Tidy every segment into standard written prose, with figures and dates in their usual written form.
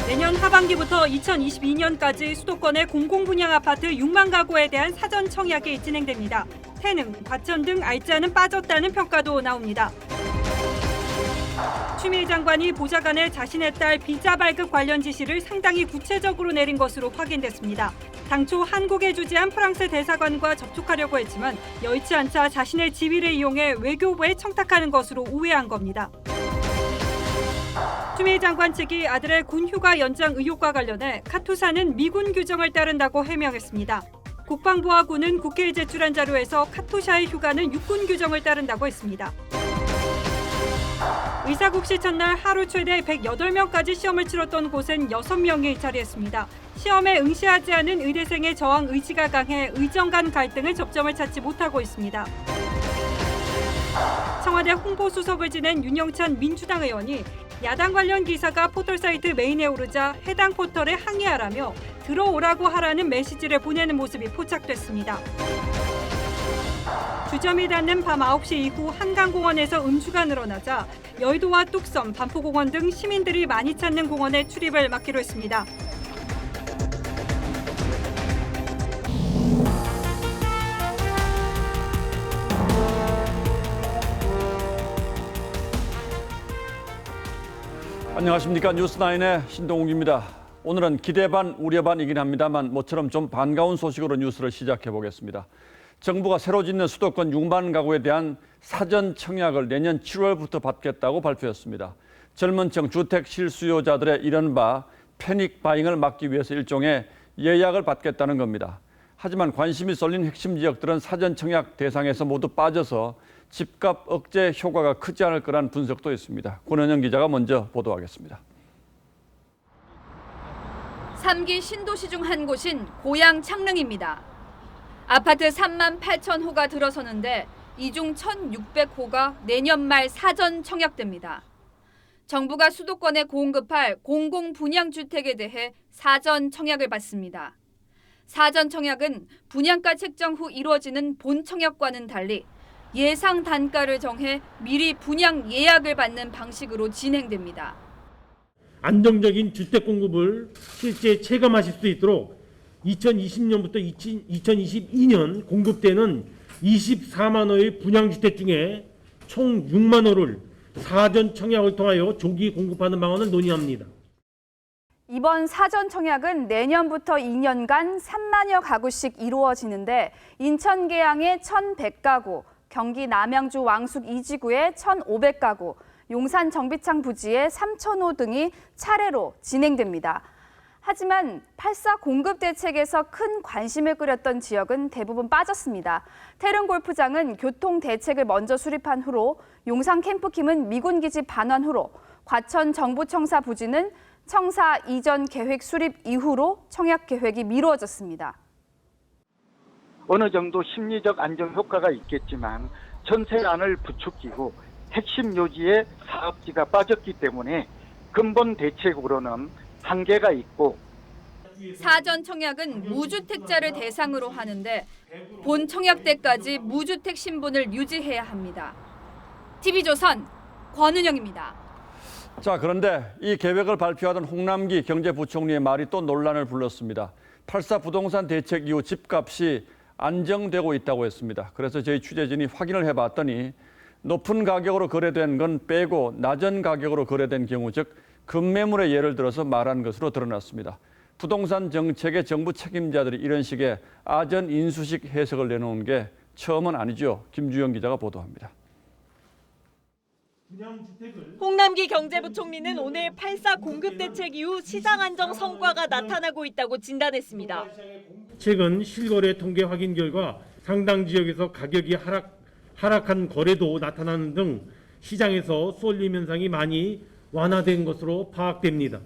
내년 하반기부터 2022년까지 수도권의 공공분양 아파트 6만 가구에 대한 사전 청약이 진행됩니다. 태능, 과천 등 알짜는 빠졌다는 평가도 나옵니다. 추미애 장관이 보좌관에 자신의 딸 비자 발급 관련 지시를 상당히 구체적으로 내린 것으로 확인됐습니다. 당초 한국에 주재한 프랑스 대사관과 접촉하려고 했지만 여의치 않자 자신의 지위를 이용해 외교부에 청탁하는 것으로 우회한 겁니다. 추미애 장관 측이 아들의 군 휴가 연장 의혹과 관련해 카투사는 미군 규정을 따른다고 해명했습니다. 국방부와 군은 국회에 제출한 자료에서 카투사의 휴가는 육군 규정을 따른다고 했습니다. 의사국시 첫날 하루 최대 108명까지 시험을 치렀던 곳은 6명이 자리했습니다. 시험에 응시하지 않은 의대생의 저항 의지가 강해 의정 간 갈등을 접점을 찾지 못하고 있습니다. 청와대 홍보수석을 지낸 윤영찬 민주당 의원이 야당 관련 기사가 포털사이트 메인에 오르자 해당 포털에 항의하라며 들어오라고 하라는 메시지를 보내는 모습이 포착됐습니다. 주점이 닫는 밤 9시 이후 한강공원에서 음주가 늘어나자 여의도와 뚝섬, 반포공원 등 시민들이 많이 찾는 공원에 출입을 막기로 했습니다. 안녕하십니까. 뉴스9의 신동욱입니다. 오늘은 기대 반 우려 반이긴 합니다만 모처럼 좀 반가운 소식으로 뉴스를 시작해 보겠습니다. 정부가 새로 짓는 수도권 6만 가구에 대한 사전 청약을 내년 7월부터 받겠다고 발표했습니다. 젊은 층 주택 실수요자들의 이른바 패닉 바잉을 막기 위해서 일종의 예약을 받겠다는 겁니다. 하지만 관심이 쏠린 핵심 지역들은 사전 청약 대상에서 모두 빠져서 집값 억제 효과가 크지 않을 거란 분석도 있습니다. 권은영 기자가 먼저 보도하겠습니다. 3기 신도시 중 한 곳인 고양 창릉입니다. 아파트 3만 8천 호가 들어서는데 이 중 1,600호가 내년 말 사전 청약됩니다. 정부가 수도권에 공급할 공공분양주택에 대해 사전 청약을 받습니다. 사전 청약은 분양가 책정 후 이루어지는 본 청약과는 달리 예상 단가를 정해 미리 분양 예약을 받는 방식으로 진행됩니다. 안정적인 주택 공급을 실제 체감하실 수 있도록 2020년부터 2022년 공급되는 24만 호의 분양주택 중에 총 6만 호를 사전 청약을 통하여 조기 공급하는 방안을 논의합니다. 이번 사전 청약은 내년부터 2년간 3만여 가구씩 이루어지는데 인천 계양의 1,100가구, 경기 남양주 왕숙 이지구의 1,500가구, 용산 정비창 부지의 3,000호 등이 차례로 진행됩니다. 하지만 8사 공급 대책에서 큰 관심을 끌었던 지역은 대부분 빠졌습니다. 태릉 골프장은 교통 대책을 먼저 수립한 후로, 용산 캠프킴은 미군기지 반환 후로, 과천 정부청사 부지는 청사 이전 계획 수립 이후로 청약 계획이 미뤄졌습니다. 어느 정도 심리적 안정 효과가 있겠지만 전세난을 부추기고 핵심 요지의 사업지가 빠졌기 때문에 근본 대책으로는 한계가 있고 사전 청약은 무주택자를 대상으로 하는데 본 청약 때까지 무주택 신분을 유지해야 합니다. TV조선 권은영입니다. 자, 그런데 이 계획을 발표하던 홍남기 경제부총리의 말이 또 논란을 불렀습니다. 8사 부동산 대책 이후 집값이 안정되고 있다고 했습니다. 그래서 저희 취재진이 확인을 해봤더니 높은 가격으로 거래된 건 빼고 낮은 가격으로 거래된 경우, 즉 급매물의 예를 들어서 말한 것으로 드러났습니다. 부동산 정책의 정부 책임자들이 이런 식의 아전 인수식 해석을 내놓은 게 처음은 아니죠. 김주영 기자가 보도합니다. 홍남기 경제부총리는 오늘 8사 공급 대책 이후 시장 안정 성과가 나타나고 있다고 진단했습니다. 최근 실거래 통계 확인 결과 상당 지역에서 가격이 하락한 거래도 나타나는 등 시장에서 쏠림 현상이 많이 완화된 것으로 파악됩니다.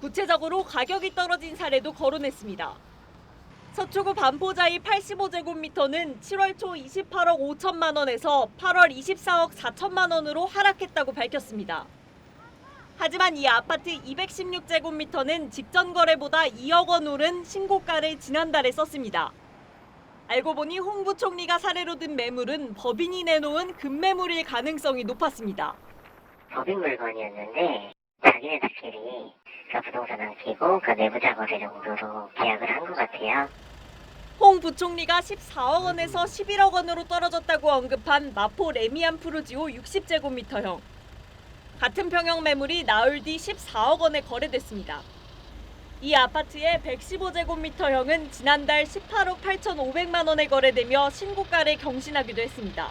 구체적으로 가격이 떨어진 사례도 거론했습니다. 서초구 반포자이 85제곱미터는 7월 초 28억 5천만 원에서 8월 24억 4천만 원으로 하락했다고 밝혔습니다. 하지만 이 아파트 216제곱미터는 직전 거래보다 2억 원 오른 신고가를 지난달에 썼습니다. 알고 보니 홍 부총리가 사례로 든 매물은 법인이 내놓은 급매물일 가능성이 높았습니다. 법인 물건이었는데 자기네들끼리 A사 부동산을 끼고 그 내부자 거래 정도로 계약을 한 것 같아요. 홍 부총리가 14억 원에서 11억 원으로 떨어졌다고 언급한 마포 레미안 푸르지오 60제곱미터형. 같은 평형 매물이 나흘 뒤 14억 원에 거래됐습니다. 이 아파트의 115제곱미터형은 지난달 18억 8,500만 원에 거래되며 신고가를 경신하기도 했습니다.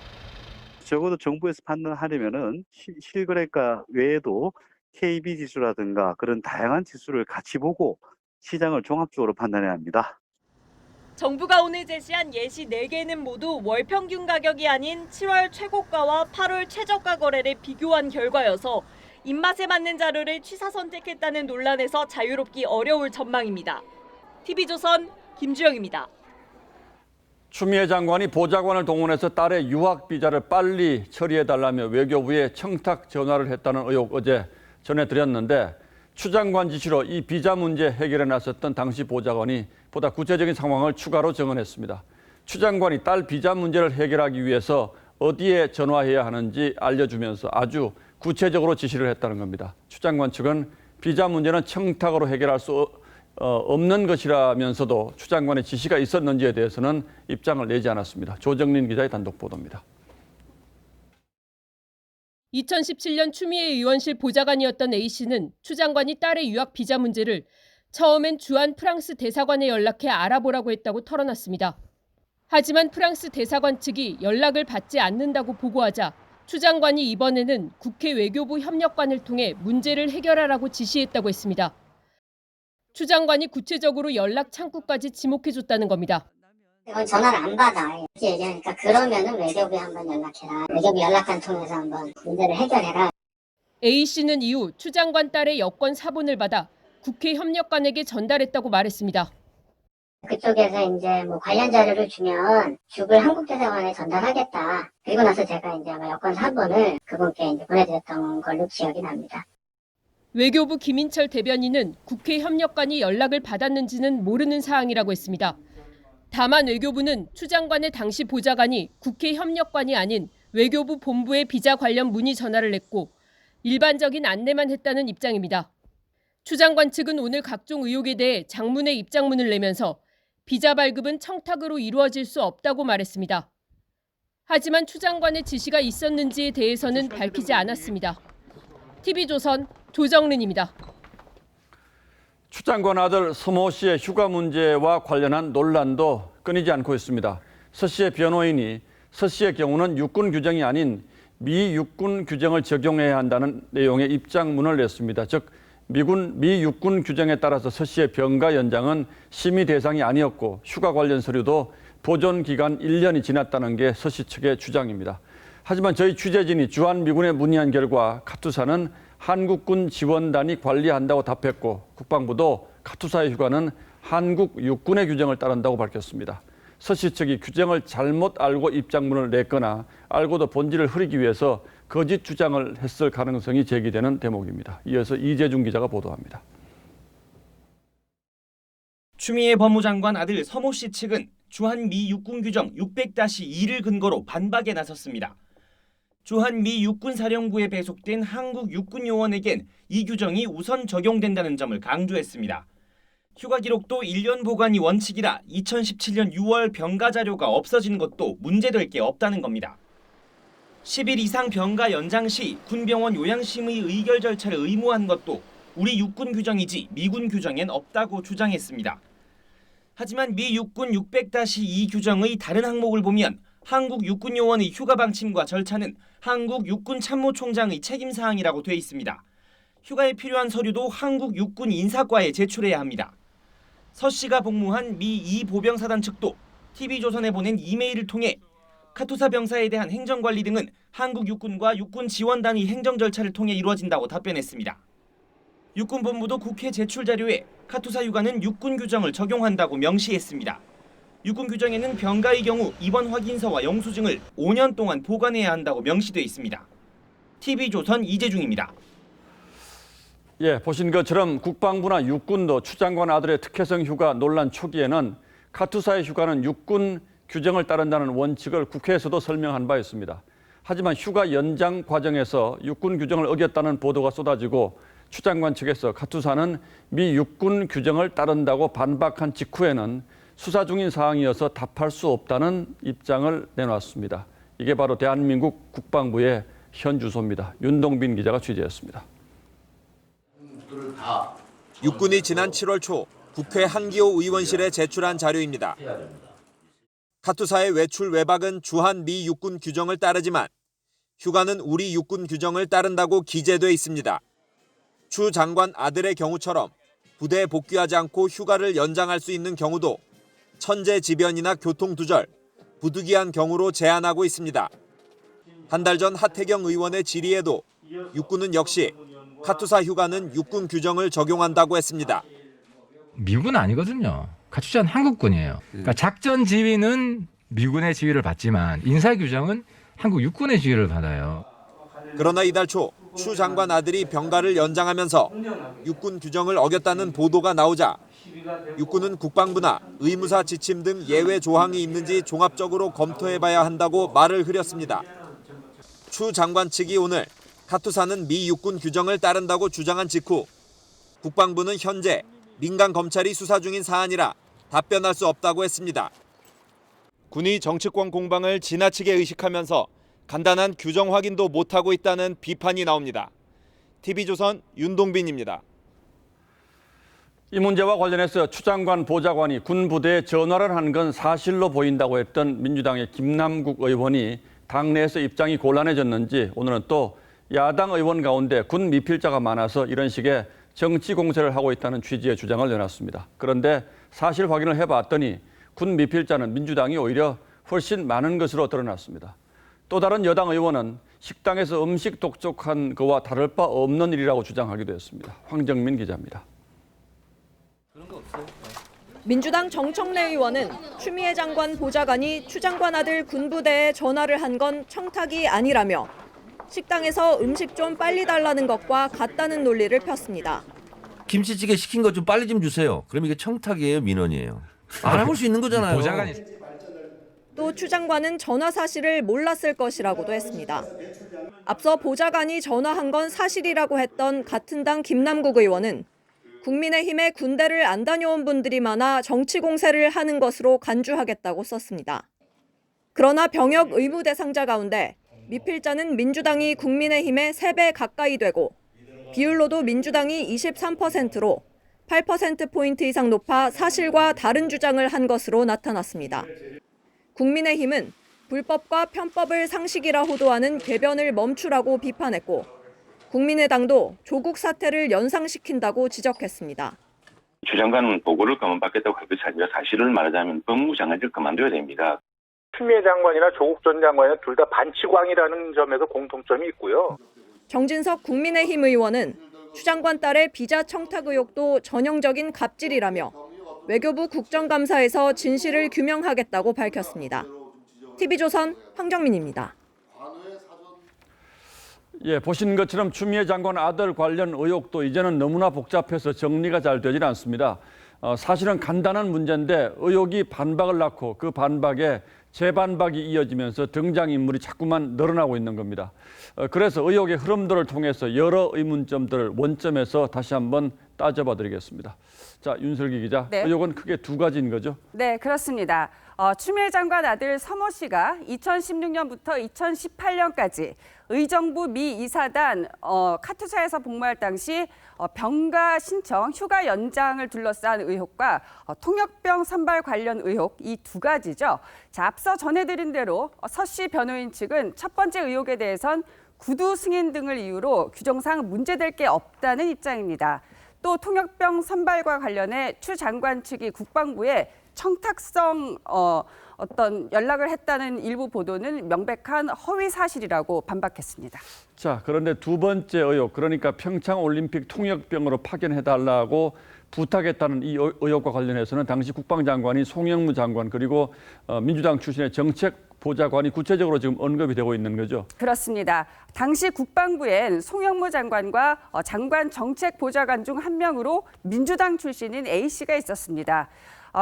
적어도 정부에서 판단하려면은 실거래가 외에도 KB 지수라든가 그런 다양한 지수를 같이 보고 시장을 종합적으로 판단해야 합니다. 정부가 오늘 제시한 예시 4개는 모두 월 평균 가격이 아닌 7월 최고가와 8월 최저가 거래를 비교한 결과여서 입맛에 맞는 자료를 취사 선택했다는 논란에서 자유롭기 어려울 전망입니다. TV조선 김주영입니다. 추미애 장관이 보좌관을 동원해서 딸의 유학 비자를 빨리 처리해달라며 외교부에 청탁 전화를 했다는 의혹 어제 전해드렸는데 추 장관 지시로 이 비자 문제 해결에 나섰던 당시 보좌관이 보다 구체적인 상황을 추가로 증언했습니다. 추 장관이 딸 비자 문제를 해결하기 위해서 어디에 전화해야 하는지 알려주면서 아주 구체적으로 지시를 했다는 겁니다. 추 장관 측은 비자 문제는 청탁으로 해결할 수 없는 것이라면서도 추 장관의 지시가 있었는지에 대해서는 입장을 내지 않았습니다. 조정린 기자의 단독 보도입니다. 2017년 추미애 의원실 보좌관이었던 A씨는 추 장관이 딸의 유학 비자 문제를 처음엔 주한 프랑스 대사관에 연락해 알아보라고 했다고 털어놨습니다. 하지만 프랑스 대사관 측이 연락을 받지 않는다고 보고하자 추 장관이 이번에는 국회 외교부 협력관을 통해 문제를 해결하라고 지시했다고 했습니다. 추 장관이 구체적으로 연락 창구까지 지목해줬다는 겁니다. 이건 전화를 안 받아. 이렇게 얘기하니까 그러면은 외교부에 한번 연락해라. 외교부 연락관 통해서 한번 문제를 해결해라. A씨는 이후 추 장관 딸의 여권 사본을 받아 국회 협력관에게 전달했다고 말했습니다. 그쪽에서 이제 뭐 관련 자료를 주면 죽을 한국 대사관에 전달하겠다. 그리고 나서 제가 이제 여권 사본을 그분께 이제 보내드렸던 걸로 기억이 납니다. 외교부 김인철 대변인은 국회 협력관이 연락을 받았는지는 모르는 사항이라고 했습니다. 다만 외교부는 추 장관의 당시 보좌관이 국회 협력관이 아닌 외교부 본부에 비자 관련 문의 전화를 했고 일반적인 안내만 했다는 입장입니다. 추 장관 측은 오늘 각종 의혹에 대해 장문의 입장문을 내면서 비자 발급은 청탁으로 이루어질 수 없다고 말했습니다. 하지만 추 장관의 지시가 있었는지에 대해서는 밝히지 않았습니다. TV조선 조정린입니다. 추 장관 아들 서모 씨의 휴가 문제와 관련한 논란도 끊이지 않고 있습니다. 서 씨의 변호인이 서 씨의 경우는 육군 규정이 아닌 미육군 규정을 적용해야 한다는 내용의 입장문을 냈습니다. 즉 미육군 규정에 따라서 서 씨의 병가 연장은 심의 대상이 아니었고 휴가 관련 서류도 보존 기간 1년이 지났다는 게 서 씨 측의 주장입니다. 하지만 저희 취재진이 주한미군에 문의한 결과 카투사는 한국군 지원단이 관리한다고 답했고 국방부도 카투사의 휴가는 한국 육군의 규정을 따른다고 밝혔습니다. 서 씨 측이 규정을 잘못 알고 입장문을 냈거나 알고도 본질을 흐리기 위해서 거짓 주장을 했을 가능성이 제기되는 대목입니다. 이어서 이재중 기자가 보도합니다. 추미애 법무장관 아들 서모 씨 측은 주한미 육군 규정 600-2를 근거로 반박에 나섰습니다. 주한미 육군사령부에 배속된 한국 육군요원에겐 이 규정이 우선 적용된다는 점을 강조했습니다. 휴가 기록도 1년 보관이 원칙이라 2017년 6월 병가 자료가 없어진 것도 문제될 게 없다는 겁니다. 10일 이상 병가 연장 시 군병원 요양심의 의결 절차를 의무한 것도 우리 육군 규정이지 미군 규정엔 없다고 주장했습니다. 하지만 미 육군 600-2 규정의 다른 항목을 보면 한국 육군 요원의 휴가 방침과 절차는 한국 육군 참모총장의 책임 사항이라고 돼 있습니다. 휴가에 필요한 서류도 한국 육군 인사과에 제출해야 합니다. 서 씨가 복무한 미 2보병사단 측도 TV조선에 보낸 이메일을 통해 카투사 병사에 대한 행정관리 등은 한국 육군과 육군 지원단의 행정 절차를 통해 이루어진다고 답변했습니다. 육군본부도 국회 제출 자료에 카투사 휴가는 육군 규정을 적용한다고 명시했습니다. 육군 규정에는 병가의 경우 입원 확인서와 영수증을 5년 동안 보관해야 한다고 명시돼 있습니다. TV조선 이재중입니다. 예, 보신 것처럼 국방부나 육군도 추 장관 아들의 특혜성 휴가 논란 초기에는 카투사의 휴가는 육군 규정을 따른다는 원칙을 국회에서도 설명한 바 있습니다. 하지만 휴가 연장 과정에서 육군 규정을 어겼다는 보도가 쏟아지고 추 장관 측에서 카투사는 미 육군 규정을 따른다고 반박한 직후에는 수사 중인 사항이어서 답할 수 없다는 입장을 내놨습니다. 이게 바로 대한민국 국방부의 현 주소입니다. 윤동빈 기자가 취재했습니다. 육군이 지난 7월 초 국회 한기호 의원실에 제출한 자료입니다. 카투사의 외출 외박은 주한 미 육군 규정을 따르지만 휴가는 우리 육군 규정을 따른다고 기재돼 있습니다. 추 장관 아들의 경우처럼 부대에 복귀하지 않고 휴가를 연장할 수 있는 경우도 천재지변이나 교통두절, 부득이한 경우로 제한하고 있습니다. 한 달 전 하태경 의원의 질의에도 육군은 역시 카투사 휴가는 육군 규정을 적용한다고 했습니다. 미국은 아니거든요. 카투사는 한국군이에요. 그러니까 작전 지휘는 미군의 지휘를 받지만 인사 규정은 한국 육군의 지휘를 받아요. 그러나 이달 초 추 장관 아들이 병가를 연장하면서 육군 규정을 어겼다는 보도가 나오자 육군은 국방부나 의무사 지침 등 예외 조항이 있는지 종합적으로 검토해봐야 한다고 말을 흐렸습니다. 추 장관 측이 오늘 카투사는 미 육군 규정을 따른다고 주장한 직후 국방부는 현재 민간 검찰이 수사 중인 사안이라 답변할 수 없다고 했습니다. 군이 정치권 공방을 지나치게 의식하면서 간단한 규정 확인도 못하고 있다는 비판이 나옵니다. TV조선 윤동빈입니다. 이 문제와 관련해서 추 장관 보좌관이 군 부대에 전화를 한 건 사실로 보인다고 했던 민주당의 김남국 의원이 당내에서 입장이 곤란해졌는지 오늘은 또 야당 의원 가운데 군 미필자가 많아서 이런 식의 정치 공세를 하고 있다는 취지의 주장을 내놨습니다. 그런데 사실 확인을 해봤더니 군 미필자는 민주당이 오히려 훨씬 많은 것으로 드러났습니다. 또 다른 여당 의원은 식당에서 음식 독촉한 그와 다를 바 없는 일이라고 주장하기도 했습니다. 황정민 기자입니다. 민주당 정청래 의원은 추미애 장관 보좌관이 추 장관 아들 군부대에 전화를 한 건 청탁이 아니라며 식당에서 음식 좀 빨리 달라는 것과 같다는 논리를 폈습니다. 김치찌개 시킨 거 좀 빨리 좀 주세요. 그럼 이게 청탁이에요, 민원이에요? 알아볼 수 있는 거잖아요. 보좌관이 또 추 장관은 전화 사실을 몰랐을 것이라고도 했습니다. 앞서 보좌관이 전화한 건 사실이라고 했던 같은 당 김남국 의원은 국민의힘에 군대를 안 다녀온 분들이 많아 정치 공세를 하는 것으로 간주하겠다고 썼습니다. 그러나 병역 의무 대상자 가운데 미필자는 민주당이 국민의힘의 3배 가까이 되고 비율로도 민주당이 23%로 8%포인트 이상 높아 사실과 다른 주장을 한 것으로 나타났습니다. 국민의힘은 불법과 편법을 상식이라 호도하는 궤변을 멈추라고 비판했고 국민의당도 조국 사태를 연상시킨다고 지적했습니다. 추 장관은 보고를 그만받겠다고 할 것이 아니라 사실을 말하자면 법무장관을 그만둬야 됩니다. 추미애 장관이나 조국 전 장관은 둘 다 반치광이라는 점에서 공통점이 있고요. 정진석 국민의힘 의원은 추 장관 딸의 비자 청탁 의혹도 전형적인 갑질이라며 외교부 국정감사에서 진실을 규명하겠다고 밝혔습니다. TV조선 황정민입니다. 예, 보신 것처럼 추미애 장관 아들 관련 의혹도 이제는 너무나 복잡해서 정리가 잘 되질 않습니다. 사실은 간단한 문제인데 의혹이 반박을 낳고 그 반박에 재반박이 이어지면서 등장인물이 자꾸만 늘어나고 있는 겁니다. 그래서 의혹의 흐름들을 통해서 여러 의문점들을 원점에서 다시 한번 따져봐 드리겠습니다. 자, 윤슬기 기자, 네. 의혹은 크게 두 가지인 거죠? 네, 그렇습니다. 추미애 장관 아들 서모 씨가 2016년부터 2018년까지 의정부 미 이사단 카투사에서 복무할 당시 병가 신청 휴가 연장을 둘러싼 의혹과 통역병 선발 관련 의혹 이 두 가지죠. 자, 앞서 전해드린 대로 서 씨 변호인 측은 첫 번째 의혹에 대해선 구두 승인 등을 이유로 규정상 문제될 게 없다는 입장입니다. 또 통역병 선발과 관련해 추 장관 측이 국방부에 청탁성 어떤 연락을 했다는 일부 보도는 명백한 허위 사실이라고 반박했습니다. 자, 그런데 두 번째 의혹, 그러니까 평창올림픽 통역병으로 파견해달라고 부탁했다는 이 의혹과 관련해서는 당시 국방장관이 송영무 장관 그리고 민주당 출신의 정책보좌관이 구체적으로 지금 언급이 되고 있는 거죠? 그렇습니다. 당시 국방부엔 송영무 장관과 장관 정책보좌관 중 한 명으로 민주당 출신인 A씨가 있었습니다.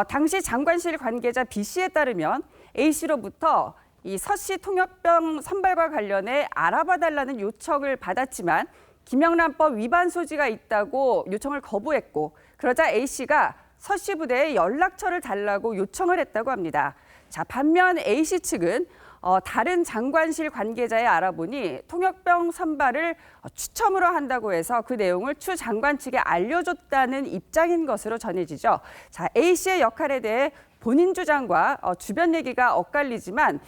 당시 장관실 관계자 B씨에 따르면 A씨로부터 이 서 씨 통역병 선발과 관련해 알아봐달라는 요청을 받았지만 김영란법 위반 소지가 있다고 요청을 거부했고 그러자 A씨가 서 씨 부대에 연락처를 달라고 요청을 했다고 합니다. 자, 반면 A씨 측은 다른 장관실 관계자에 알아보니 통역병 선발을 추첨으로 한다고 해서 그 내용을 추 장관 측에 알려줬다는 입장인 것으로 전해지죠. 자, A씨의 역할에 대해 본인 주장과 주변 얘기가 엇갈리지만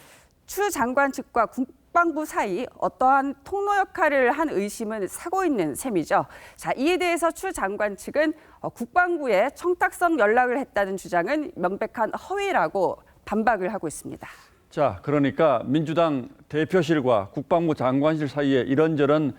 추 장관 측과 국방부 사이 어떠한 통로 역할을 한 의심은 사고 있는 셈이죠. 자, 이에 대해서 추 장관 측은 국방부에 청탁성 연락을 했다는 주장은 명백한 허위라고 반박을 하고 있습니다. 자, 그러니까 민주당 대표실과 국방부 장관실 사이에 이런저런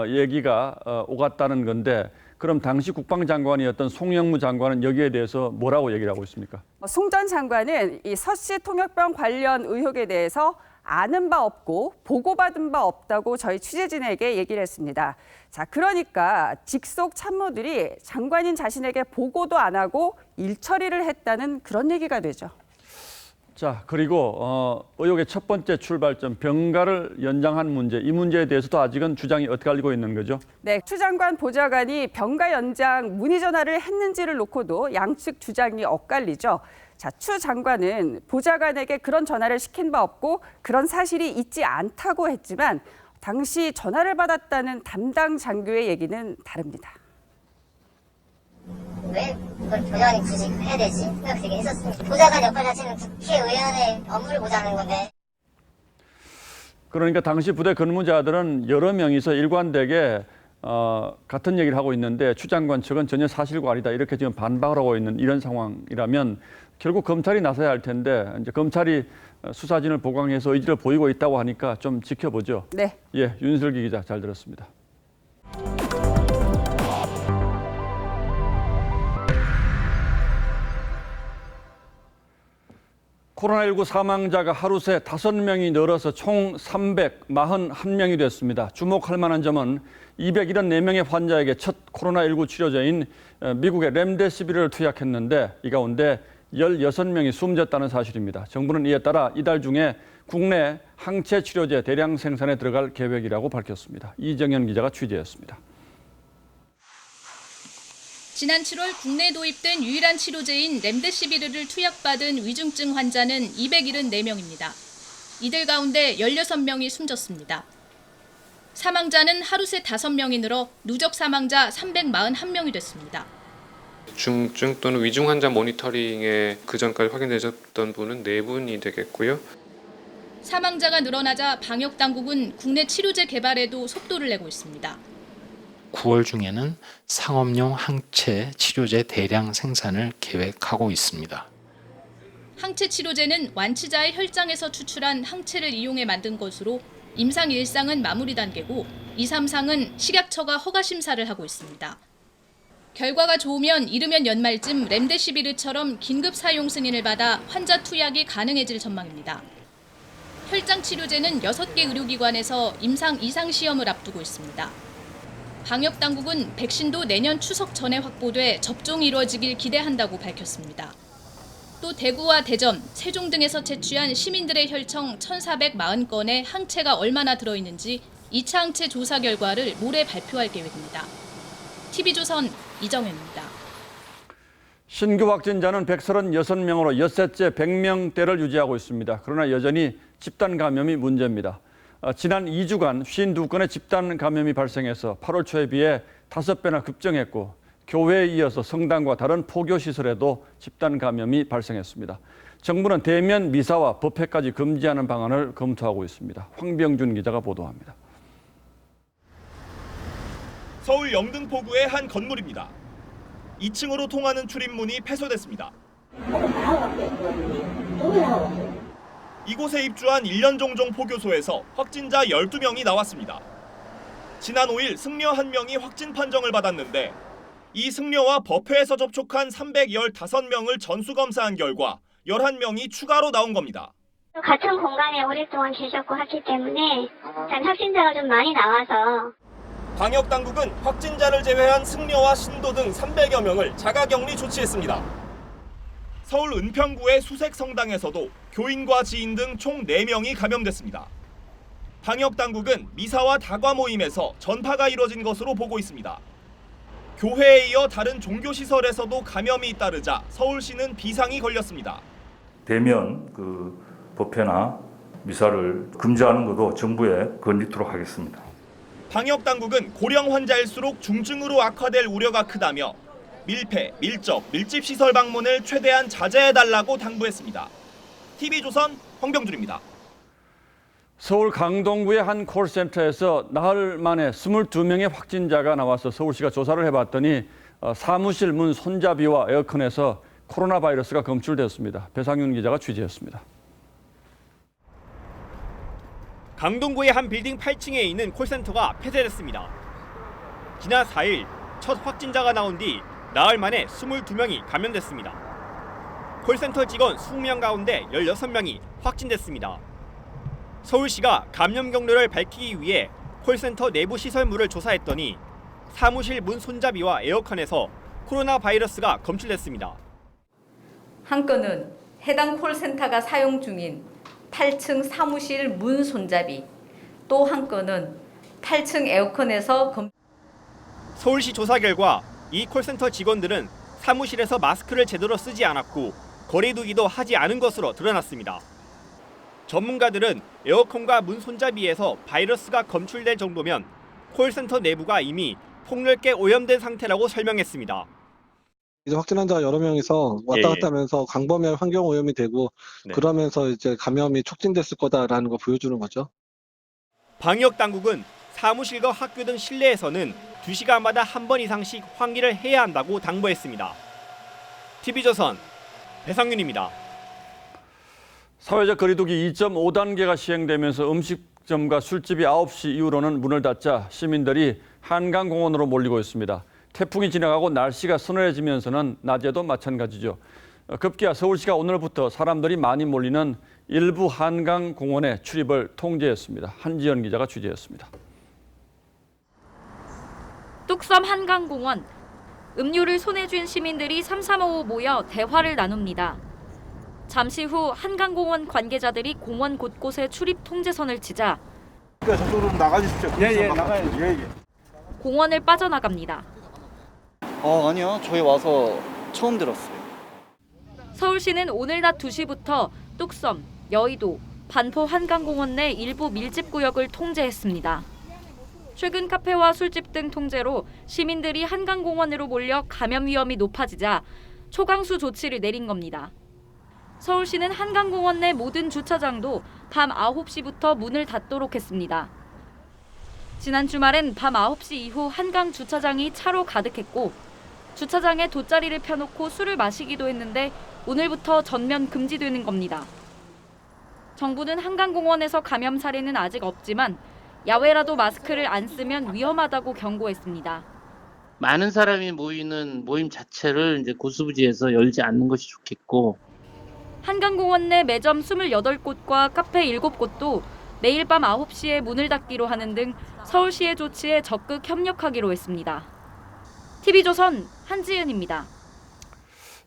얘기가 오갔다는 건데 그럼 당시 국방장관이었던 송영무 장관은 여기에 대해서 뭐라고 얘기를 하고 있습니까? 송 전 장관은 이 서 씨 통역병 관련 의혹에 대해서 아는 바 없고 보고받은 바 없다고 저희 취재진에게 얘기를 했습니다. 자, 그러니까 직속 참모들이 장관인 자신에게 보고도 안 하고 일 처리를 했다는 그런 얘기가 되죠. 자, 그리고 의혹의 첫 번째 출발점 병가를 연장한 문제, 이 문제에 대해서도 아직은 주장이 엇갈리고 있는 거죠? 네, 추 장관 보좌관이 병가 연장 문의 전화를 했는지를 놓고도 양측 주장이 엇갈리죠. 자, 추 장관은 보좌관에게 그런 전화를 시킨 바 없고 그런 사실이 있지 않다고 했지만 당시 전화를 받았다는 담당 장교의 얘기는 다릅니다. 왜 그걸 보좌관이 굳이 해야 되지? 생각 되게 했었습니다. 보좌관 역할 자체는 국회의원의 업무를 보좌하는 건데. 그러니까 당시 부대 근무자들은 여러 명이서 일관되게 같은 얘기를 하고 있는데 추 장관 측은 전혀 사실과 아니다 이렇게 지금 반박을 하고 있는 이런 상황이라면 결국 검찰이 나서야 할 텐데 이제 검찰이 수사진을 보강해서 의지를 보이고 있다고 하니까 좀 지켜보죠. 네. 예, 윤슬기 기자 잘 들었습니다. 코로나19 사망자가 하루 새 5명이 늘어서 총 341명이 됐습니다. 주목할 만한 점은 274명의 환자에게 첫 코로나19 치료제인 미국의 렘데시비르를 투약했는데 이 가운데 16명이 숨졌다는 사실입니다. 정부는 이에 따라 이달 중에 국내 항체 치료제 대량 생산에 들어갈 계획이라고 밝혔습니다. 이정현 기자가 취재했습니다. 지난 7월 국내에 도입된 유일한 치료제인 렘데시비르를 투약받은 위중증 환자는 274명입니다. 이들 가운데 16명이 숨졌습니다. 사망자는 하루 새 5명이 늘어 누적 사망자 341명이 됐습니다. 중증 또는 위중 환자 모니터링에 그전까지 확인되셨던 분은 4분이 되겠고요. 사망자가 늘어나자 방역당국은 국내 치료제 개발에도 속도를 내고 있습니다. 9월 중에는 상업용 항체 치료제 대량 생산을 계획하고 있습니다. 항체 치료제는 완치자의 혈장에서 추출한 항체를 이용해 만든 것으로 임상 1상은 마무리 단계고 2, 3상은 식약처가 허가 심사를 하고 있습니다. 결과가 좋으면 이르면 연말쯤 렘데시비르처럼 긴급 사용 승인을 받아 환자 투약이 가능해질 전망입니다. 혈장 치료제는 6개 의료기관에서 임상 2상 시험을 앞두고 있습니다. 방역당국은 백신도 내년 추석 전에 확보돼 접종이 이루어지길 기대한다고 밝혔습니다. 또 대구와 대전, 세종 등에서 채취한 시민들의 혈청 1,440건에 항체가 얼마나 들어있는지 2차 항체 조사 결과를 모레 발표할 계획입니다. TV조선 이정현입니다. 신규 확진자는 136명으로 엿새째 100명대를 유지하고 있습니다. 그러나 여전히 집단 감염이 문제입니다. 지난 2주간 52건의 집단 감염이 발생해서 8월 초에 비해 5배나 급증했고 교회에 이어서 성당과 다른 포교시설에도 집단 감염이 발생했습니다. 정부는 대면 미사와 법회까지 금지하는 방안을 검토하고 있습니다. 황병준 기자가 보도합니다. 서울 영등포구의 한 건물입니다. 2층으로 통하는 출입문이 폐쇄됐습니다. 이곳에 입주한 1년 종종 포교소에서 확진자 12명이 나왔습니다. 지난 5일 승려 1명이 확진 판정을 받았는데 이 승려와 법회에서 접촉한 315명을 전수검사한 결과 11명이 추가로 나온 겁니다. 같은 공간에 오랫동안 계셨고 하기 때문에 확진자가 좀 많이 나와서 방역당국은 확진자를 제외한 승려와 신도 등 300여 명을 자가격리 조치했습니다. 서울 은평구의 수색성당에서도 교인과 지인 등 총 4명이 감염됐습니다. 방역 당국은 미사와 다과 모임에서 전파가 이뤄진 것으로 보고 있습니다. 교회에 이어 다른 종교 시설에서도 감염이 잇따르자 서울시는 비상이 걸렸습니다. 대면 법회나 미사를 금지하는 것도 정부에 건의토록 하겠습니다. 방역 당국은 고령 환자일수록 중증으로 악화될 우려가 크다며 밀폐, 밀접, 밀집 시설 방문을 최대한 자제해달라고 당부했습니다. TV조선 황병준입니다. 서울 강동구의 한 콜센터에서 나흘 만에 22명의 확진자가 나와서 서울시가 조사를 해봤더니 사무실 문 손잡이와 에어컨에서 코로나 바이러스가 검출됐습니다. 배상윤 기자가 취재했습니다. 강동구의 한 빌딩 8층에 있는 콜센터가 폐쇄됐습니다. 지난 4일 첫 확진자가 나온 뒤 나흘 만에 22명이 감염됐습니다. 콜센터 직원 20명 가운데 16명이 확진됐습니다. 서울시가 감염 경로를 밝히기 위해 콜센터 내부 시설물을 조사했더니 사무실 문 손잡이와 에어컨에서 코로나 바이러스가 검출됐습니다. 한 건은 해당 콜센터가 사용 중인 8층 사무실 문 손잡이, 또 한 건은 8층 에어컨에서 서울시 조사 결과 이 콜센터 직원들은 사무실에서 마스크를 제대로 쓰지 않았고 거리두기도 하지 않은 것으로 드러났습니다. 전문가들은 에어컨과 문 손잡이에서 바이러스가 검출될 정도면 콜센터 내부가 이미 폭넓게 오염된 상태라고 설명했습니다. 이제 확진 환자가 여러 명이서 왔다 갔다 하면서 광범위한 환경 오염이 되고 그러면서 이제 감염이 촉진됐을 거다라는 거 보여주는 거죠. 방역 당국은 사무실과 학교 등 실내에서는 2시간마다 한 번 이상씩 환기를 해야 한다고 당부했습니다. TV조선 배상윤입니다. 사회적 거리두기 2.5단계가 시행되면서 음식점과 술집이 9시 이후로는 문을 닫자 시민들이 한강공원으로 몰리고 있습니다. 태풍이 지나가고 날씨가 서늘해지면서는 낮에도 마찬가지죠. 급기야 서울시가 오늘부터 사람들이 많이 몰리는 일부 한강공원의 출입을 통제했습니다. 한지연 기자가 취재했습니다. 뚝섬 한강공원. 음료를 손에 쥔 시민들이 삼삼오오 모여 대화를 나눕니다. 잠시 후 한강공원 관계자들이 공원 곳곳에 출입 통제선을 치자 저쪽으로 나가주십시오. 나가야죠. 공원을 빠져나갑니다. 아니요. 저희 와서 처음 들었어요. 서울시는 오늘 낮 2시부터 뚝섬, 여의도, 반포 한강공원 내 일부 밀집 구역을 통제했습니다. 최근 카페와 술집 등 통제로 시민들이 한강공원으로 몰려 감염 위험이 높아지자 초강수 조치를 내린 겁니다. 서울시는 한강공원 내 모든 주차장도 밤 9시부터 문을 닫도록 했습니다. 지난 주말엔 밤 9시 이후 한강 주차장이 차로 가득했고 주차장에 돗자리를 펴놓고 술을 마시기도 했는데 오늘부터 전면 금지되는 겁니다. 정부는 한강공원에서 감염 사례는 아직 없지만 야외라도 마스크를 안 쓰면 위험하다고 경고했습니다. 많은 사람이 모이는 모임 자체를 이제 고수부지에서 열지 않는 것이 좋겠고 한강공원 내 매점 28곳과 카페 7곳도 매일 밤 9시에 문을 닫기로 하는 등 서울시의 조치에 적극 협력하기로 했습니다. TV조선 한지은입니다.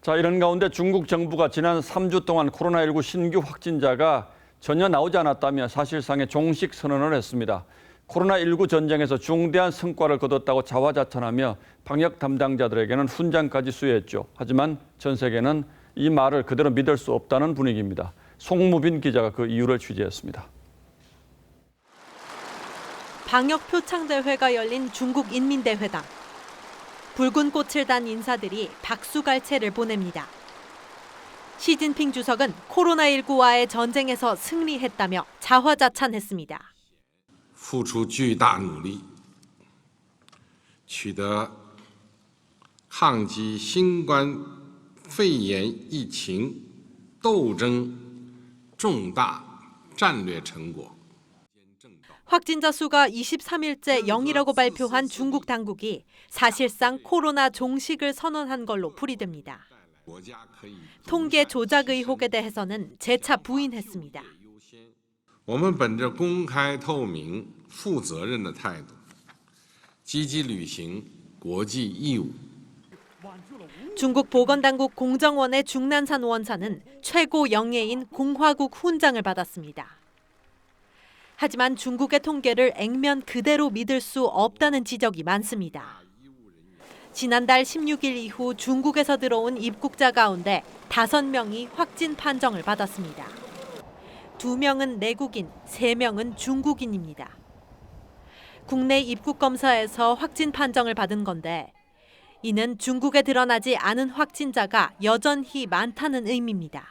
자, 이런 가운데 중국 정부가 지난 3주 동안 코로나19 신규 확진자가 전혀 나오지 않았다며 사실상의 종식 선언을 했습니다. 코로나19 전쟁에서 중대한 성과를 거뒀다고 자화자찬하며 방역 담당자들에게는 훈장까지 수여했죠. 하지만 전 세계는 이 말을 그대로 믿을 수 없다는 분위기입니다. 송무빈 기자가 그 이유를 취재했습니다. 방역 표창대회가 열린 중국 인민대회당. 붉은 꽃을 단 인사들이 박수갈채를 보냅니다. 시진핑 주석은 코로나19와의 전쟁에서 승리했다며 자화자찬했습니다. 付出巨大努力取得抗击新冠肺炎疫情斗争重大战略成果 확진자 수가 23일째 0이라고 발표한 중국 당국이 사실상 코로나 종식을 선언한 걸로 풀이됩니다. 통계 조작 의혹에 대해서는 재차 부인했습니다. 我们本着公开透明负责任的态度积极履行国际义务 중국 보건당국 공정원의 중난산 원사는 최고 영예인 공화국 훈장을 받았습니다. 하지만 중국의 통계를 액면 그대로 믿을 수 없다는 지적이 많습니다. 지난달 16일 이후 중국에서 들어온 입국자 가운데 5명이 확진 판정을 받았습니다. 2명은 내국인, 3명은 중국인입니다. 국내 입국 검사에서 확진 판정을 받은 건데 이는 중국에 드러나지 않은 확진자가 여전히 많다는 의미입니다.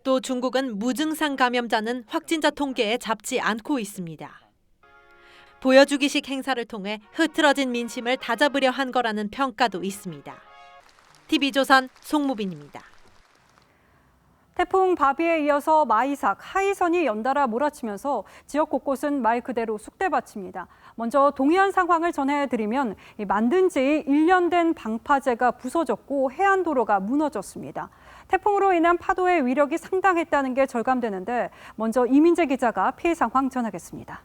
또 중국은 무증상 감염자는 확진자 통계에 잡지 않고 있습니다. 보여주기식 행사를 통해 흐트러진 민심을 다잡으려 한 거라는 평가도 있습니다. TV조선 송무빈입니다. 태풍 바비에 이어서 마이삭, 하이선이 연달아 몰아치면서 지역 곳곳은 말 그대로 쑥대밭입니다. 먼저 동해안 상황을 전해드리면 만든 지 1년 된 방파제가 부서졌고 해안도로가 무너졌습니다. 태풍으로 인한 파도의 위력이 상당했다는 게 절감되는데 먼저 이민재 기자가 피해 상황 전하겠습니다.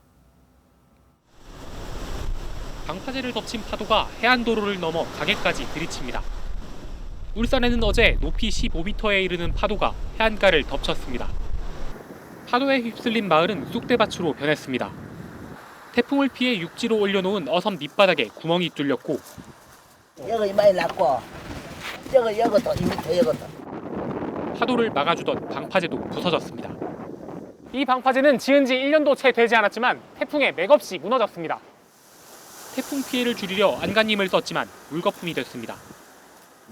방파제를 덮친 파도가 해안도로를 넘어 강에까지 들이칩니다. 울산에는 어제 높이 15m에 이르는 파도가 해안가를 덮쳤습니다. 파도에 휩쓸린 마을은 쑥대밭으로 변했습니다. 태풍을 피해 육지로 올려놓은 어섬 밑바닥에 구멍이 뚫렸고 여기 많이 났고 여기도 2m 여기도. 파도를 막아주던 방파제도 부서졌습니다. 이 방파제는 지은 지 1년도 채 되지 않았지만 태풍에 맥없이 무너졌습니다. 태풍 피해를 줄이려 안간힘을 썼지만 물거품이 됐습니다.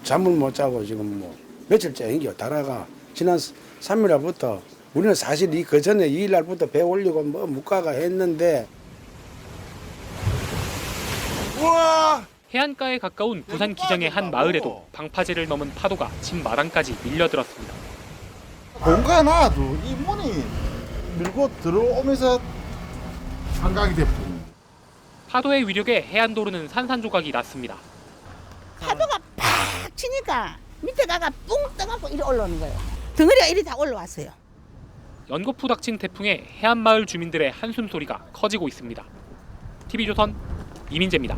잠을 못 자고 지금 며칠째 행겨 다라가 지난 3일날부터 우리는 사실 그 전에 2일날부터 배 올리고 묵가가 했는데 우와! 해안가에 가까운 부산 기장의 한 마을에도 방파제를 넘은 파도가 집 마당까지 밀려들었습니다. 뭔가 놔도 이 문이 밀고 들어오면서 한강이 돼버립니다. 파도의 위력에 해안도로는 산산조각이 났습니다. 파도가 팍 치니까 밑에 가가 뿡 떠갖고 이리 올라오는 거예요. 덩어리가 이리 다 올라왔어요. 연거푸 닥친 태풍에 해안마을 주민들의 한숨 소리가 커지고 있습니다. TV조선 이민재입니다.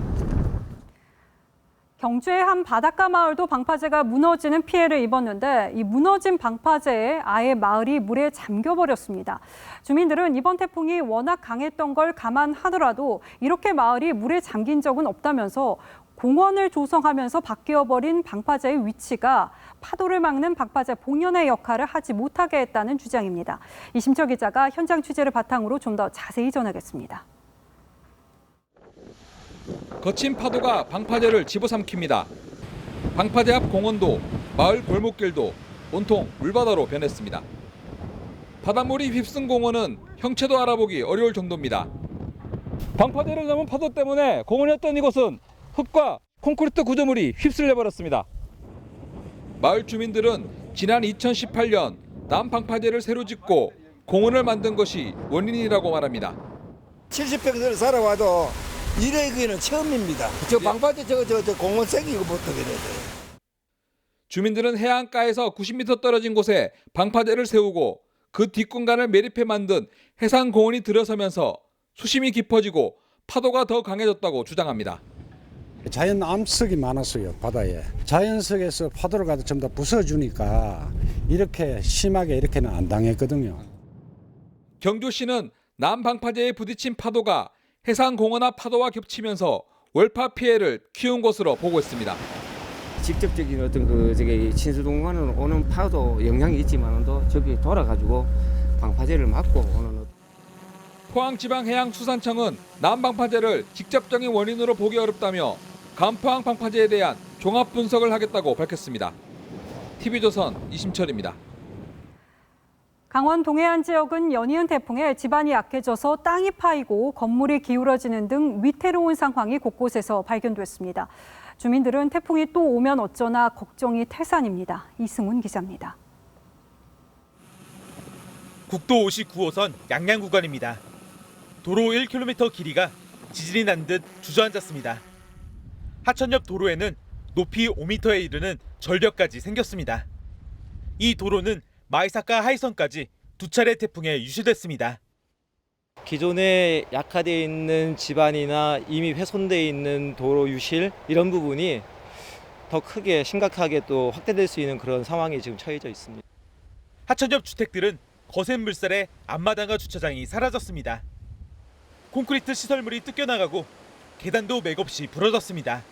경주의 한 바닷가 마을도 방파제가 무너지는 피해를 입었는데 이 무너진 방파제에 아예 마을이 물에 잠겨버렸습니다. 주민들은 이번 태풍이 워낙 강했던 걸 감안하더라도 이렇게 마을이 물에 잠긴 적은 없다면서 공원을 조성하면서 바뀌어버린 방파제의 위치가 파도를 막는 방파제 본연의 역할을 하지 못하게 했다는 주장입니다. 이심철 기자가 현장 취재를 바탕으로 좀 더 자세히 전하겠습니다. 거친 파도가 방파제를 집어삼킵니다. 방파제 앞 공원도 마을 골목길도 온통 물바다로 변했습니다. 바닷물이 휩쓴 공원은 형체도 알아보기 어려울 정도입니다. 방파제를 넘은 파도 때문에 공원이었던 이곳은 흙과 콘크리트 구조물이 휩쓸려 버렸습니다. 마을 주민들은 지난 2018년 남방파제를 새로 짓고 공원을 만든 것이 원인이라고 말합니다. 70평을 살아와도 이래기는 처음입니다. 저 방파제 저 공원 생기고부터 그래야 돼요. 주민들은 해안가에서 90m 떨어진 곳에 방파제를 세우고 그 뒷공간을 매립해 만든 해상공원이 들어서면서 수심이 깊어지고 파도가 더 강해졌다고 주장합니다. 자연 암석이 많았어요, 바다에. 자연석에서 파도를 가도 전부 다 부숴주니까 이렇게 심하게 이렇게는 안 당했거든요. 경주시는 남방파제에 부딪힌 파도가 해상공원 앞 파도와 겹치면서 월파 피해를 키운 것으로 보고 있습니다. 직접적인 어떤 친수동관은 오는 파도 영향이 있지만도 저기 돌아가지고 방파제를 막고 오는. 포항지방해양수산청은 남방파제를 직접적인 원인으로 보기 어렵다며 간포항 방파제에 대한 종합 분석을 하겠다고 밝혔습니다. TV조선 이심철입니다. 강원 동해안 지역은 연이은 태풍에 지반이 약해져서 땅이 파이고 건물이 기울어지는 등 위태로운 상황이 곳곳에서 발견됐습니다. 주민들은 태풍이 또 오면 어쩌나 걱정이 태산입니다. 이승훈 기자입니다. 국도 59호선 양양 구간입니다. 도로 1km 길이가 지진이 난 듯 주저앉았습니다. 하천역 도로에는 높이 5m에 이르는 절벽까지 생겼습니다. 이 도로는 마이삭과 하이선까지 두 차례 태풍에 유실됐습니다. 기존에 약화되어 있는 지반이나 이미 훼손되어 있는 도로 유실 이런 부분이 더 크게 심각하게 또 확대될 수 있는 그런 상황이 지금 처해져 있습니다. 하천옆 주택들은 거센 물살에 앞마당과 주차장이 사라졌습니다. 콘크리트 시설물이 뜯겨나가고 계단도 맥없이 부러졌습니다.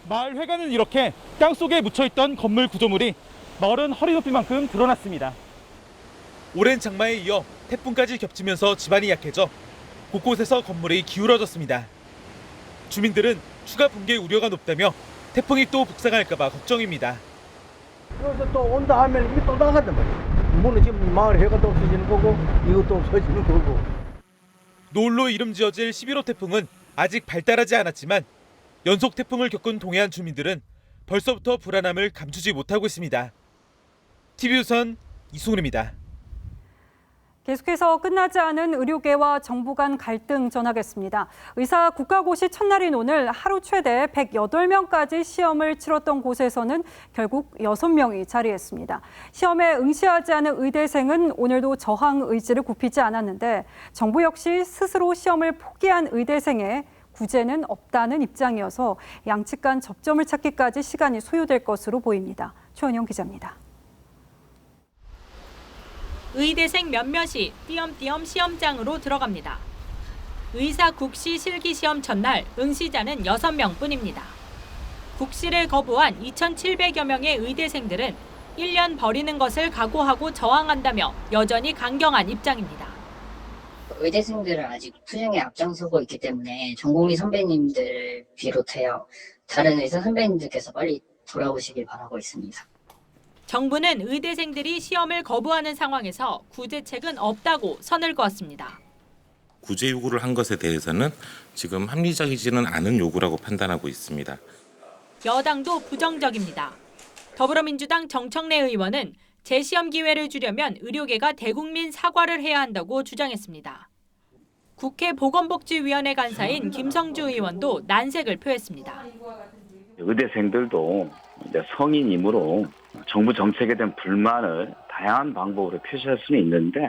마을 회관은 이렇게 땅속에 묻혀있던 건물 구조물이 마을은 허리 높이만큼 드러났습니다. 오랜 장마에 이어 태풍까지 겹치면서 지반이 약해져 곳곳에서 건물이 기울어졌습니다. 주민들은 추가 붕괴 우려가 높다며 태풍이 또 북상할까 봐 걱정입니다. 여기서 또 온다 하면 이게 또 나간단 말이야. 무너지면 마을 회관도 없어지는 거고 이것도 없어지는 거고. 노을로 이름 지어질 11호 태풍은 아직 발달하지 않았지만 연속 태풍을 겪은 동해안 주민들은 벌써부터 불안함을 감추지 못하고 있습니다. TV조선 이승훈입니다. 계속해서 끝나지 않은 의료계와 정부 간 갈등 전하겠습니다. 의사 국가고시 첫날인 오늘 하루 최대 108명까지 시험을 치렀던 곳에서는 결국 6명이 자리했습니다. 시험에 응시하지 않은 의대생은 오늘도 저항 의지를 굽히지 않았는데 정부 역시 스스로 시험을 포기한 의대생에 구제는 없다는 입장이어서 양측 간 접점을 찾기까지 시간이 소요될 것으로 보입니다. 최원영 기자입니다. 의대생 몇몇이 띄엄띄엄 시험장으로 들어갑니다. 의사 국시 실기시험 첫날 응시자는 6명뿐입니다. 국시를 거부한 2,700여 명의 의대생들은 1년 버리는 것을 각오하고 저항한다며 여전히 강경한 입장입니다. 의대생들은 아직 투쟁에 앞장서고 있기 때문에 전공의 선배님들 비롯해요. 다른 의사 선배님들께서 빨리 돌아오시길 바라고 있습니다. 정부는 의대생들이 시험을 거부하는 상황에서 구제책은 없다고 선을 그었습니다. 구제 요구를 한 것에 대해서는 지금 합리적이지는 않은 요구라고 판단하고 있습니다. 여당도 부정적입니다. 더불어민주당 정청래 의원은 재시험 기회를 주려면 의료계가 대국민 사과를 해야 한다고 주장했습니다. 국회 보건복지위원회 간사인 김성주 의원도 난색을 표했습니다. 의대생들도 이제 성인이므로 정부 정책에 대한 불만을 다양한 방법으로 표시할 수는 있는데